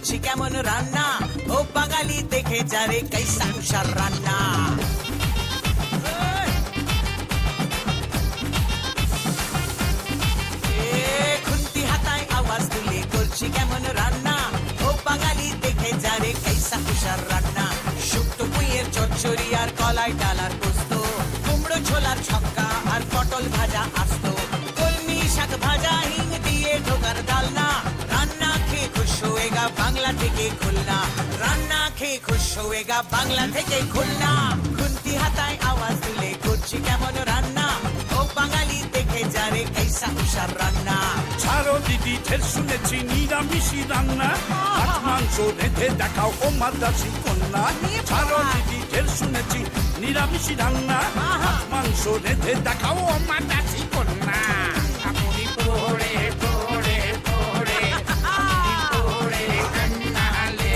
করছি কেমন রান্না, ও বাঙালি দেখে যারে কাইসা কুষার রান্না। খুন্তি হাতায় আওয়াজ তুলে করছি কেমন রান্না, ও বাঙালি দেখে যারে কাইসা কুষার রান্না। শুক্তো পুঁইয়ের চচ্চড়ি আর কলাই ডালার পোস্ত, কুমড়ো ছোলার ছক্কা আর পটল ভাজা আস্ত, কলমি শাক ভাজা হিং দিয়ে ঢোকার ডালনা। রান্না খেয়ে খুশ হয়েগা বাংলা থেকে খুলনা, রান্না খেয়ে খুশ হয়েগা বাংলা থেকে খুলনা। খুন্তি হাতায় আওয়াজ তুলে করছি কেমন রান্না, ও বাঙালি দেখে যারে কাইসা কুষার রান্না। ছাড়ো দিদি ঢের শুনেছি নিরামিষি রান্না, মাছ মাংস রেঁধে দেখাও ও মাদ্রাসি কন্যা। ছাড়ো দিদি ঢের শুনেছি নিরামিষি রান্না, মাছ মাংস রেঁধে দেখাও ও মাদ্রাসি কন্যা। আপনি পড়ে পড়ে পড়ে আপনি পড়ে কান্নালে,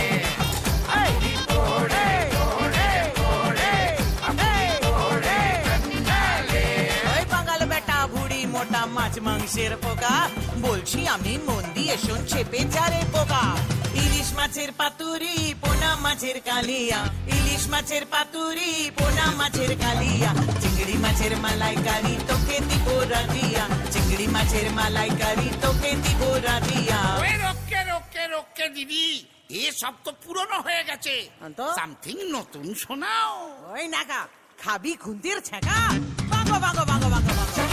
আপনি পড়ে পড়ে পড়ে আপনি পড়ে কান্নালে। ওই বাঙাল বেটা ভুড়ি মোটা মাছ মাংসের পোকা, বলছি আমি মন দিয়ে শোন চেপে যারে পোকা। ইলিশ মাছের পাতুরি পোনা মাছের কালিয়া, ইলিশ মাছের পাতুরি পোনা মাছের কালিয়া। চিংড়ি মাছের মালাইকারি তোকে দিব রাধিয়া, চিংড়ি মাছের মালাইকারি তোকে দিব রাধিয়া। ওই রোকে রোকে রোকে দিদি, এসব তো পুরনো হয়ে গেছে, তো? সামথিং নতুন শোনাও। ওই নাকা খাবি খুন্তির ছেঁকা, বাঙ্গো বাঙ্গো বাঙ্গো বাঙ্গো বাঙ্গো।